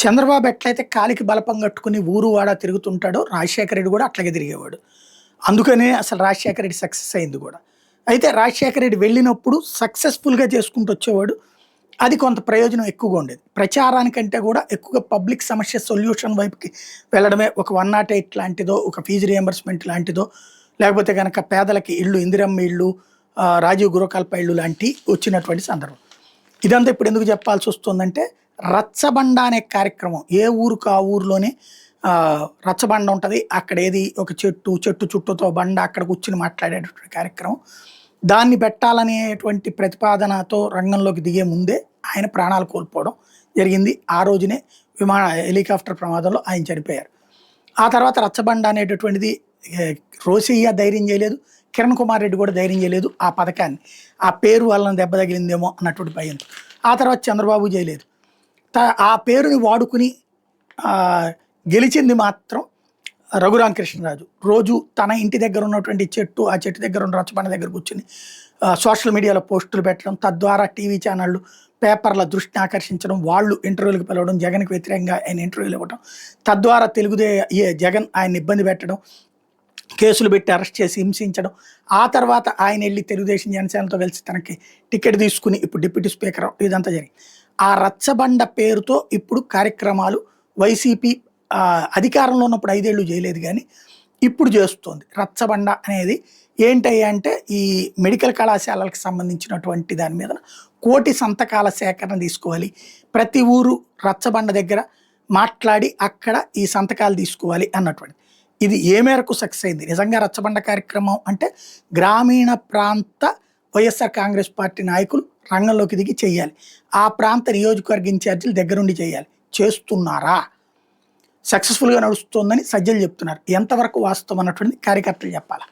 చంద్రబాబు ఎట్లయితే కాలికి బలపం కట్టుకుని ఊరు వాడ తిరుగుతుంటాడో రాజశేఖర రెడ్డి కూడా అట్లాగే తిరిగేవాడు. అందుకనే అసలు రాజశేఖర రెడ్డి సక్సెస్ అయింది కూడా. అయితే రాజశేఖర రెడ్డి వెళ్ళినప్పుడు సక్సెస్ఫుల్‌గా చేసుకుంటూ వచ్చేవాడు. అది కొంత ప్రయోజనం ఎక్కువగా ఉండేది. ప్రచారానికంటే కూడా ఎక్కువగా పబ్లిక్ సమస్య సొల్యూషన్ వైపుకి వెళ్ళడమే ఒక 108 లాంటిదో, ఒక ఫీజు రియంబర్స్‌మెంట్ లాంటిదో, లేకపోతే గనక పేదలకి ఇళ్ళు, ఇందిరమ్మ ఇళ్ళు, రాజీవ్ గృహకల్ప ఇళ్ళు లాంటివి వచ్చినటువంటి సందర్భం. ఇదంతా ఇప్పుడు ఎందుకు చెప్పాల్సొస్తుందంటే, రచ్చబండ అనే కార్యక్రమం ఏ ఊరుకు ఆ ఊరిలోనే రచ్చబండ ఉంటది. అక్కడేది ఒక చెట్టు చుట్టూతో బండ అక్కడ కూర్చొని మాట్లాడేటటువంటి కార్యక్రమం. దాన్ని పెట్టాలనేటువంటి ప్రతిపాదనతో రంగంలోకి దిగే ముందే ఆయన ప్రాణాలు కోల్పోవడం జరిగింది. ఆ రోజునే హెలికాప్టర్ ప్రమాదంలో ఆయన చనిపోయారు. ఆ తర్వాత రచ్చబండ అనేటటువంటిది రోసయ్య ధైర్యం చేయలేదు. కిరణ్ కుమార్ రెడ్డి కూడా ధైర్యం చేయలేదు ఆ పథకాన్ని. ఆ పేరు వాళ్ళని దెబ్బ తగిలిందేమో అన్నటువంటి భయంతో. ఆ తర్వాత చంద్రబాబు చేయలేదు. ఆ పేరుని వాడుకుని గెలిచింది మాత్రం రఘురామకృష్ణరాజు. రోజు తన ఇంటి దగ్గర ఉన్నటువంటి చెట్టు, ఆ చెట్టు దగ్గర ఉన్న రచ్చబండ దగ్గర కూర్చుని సోషల్ మీడియాలో పోస్టులు పెట్టడం, తద్వారా టీవీ ఛానళ్ళు, పేపర్ల దృష్టిని ఆకర్షించడం, వాళ్ళు ఇంటర్వ్యూలకు పిలవడం, జగన్కి వ్యతిరేకంగా ఆయన ఇంటర్వ్యూలు ఇవ్వడం, తద్వారా జగన్ ఆయన ఇబ్బంది పెట్టడం, కేసులు పెట్టి అరెస్ట్ చేసి హింసించడం. ఆ తర్వాత ఆయన వెళ్ళి తెలుగుదేశం జనసేనతో కలిసి తనకి టికెట్ తీసుకుని ఇప్పుడు డిప్యూటీ స్పీకర్, ఇదంతా జరిగింది. ఆ రచ్చబండ పేరుతో ఇప్పుడు కార్యక్రమాలు వైసీపీ అధికారంలో ఉన్నప్పుడు 5 ఏళ్ళు చేయలేదు, కానీ ఇప్పుడు చేస్తోంది. రచ్చబండ అనేది ఏంటయ్యా అంటే, ఈ మెడికల్ కళాశాలలకు సంబంధించినటువంటి దాని మీద 1 కోటి సంతకాల సేకరణ తీసుకోవాలి. ప్రతి ఊరు రచ్చబండ దగ్గర మాట్లాడి అక్కడ ఈ సంతకాలు తీసుకోవాలి అన్నటువంటి. ఇది ఏ మేరకు సక్సెస్ అయింది? నిజంగా రచ్చబండ కార్యక్రమం అంటే గ్రామీణ ప్రాంత వైఎస్ఆర్ కాంగ్రెస్ పార్టీ నాయకులు రంగంలోకి దిగి చేయాలి. ఆ ప్రాంత నియోజకవర్గ ఇన్ఛార్జీలు దగ్గరుండి చేయాలి. చేస్తున్నారా? సక్సెస్ఫుల్గా నడుస్తుందని సజ్జలు చెప్తున్నారు. ఎంతవరకు వాస్తవం అన్నటువంటిది కార్యకర్తలు చెప్పాలి.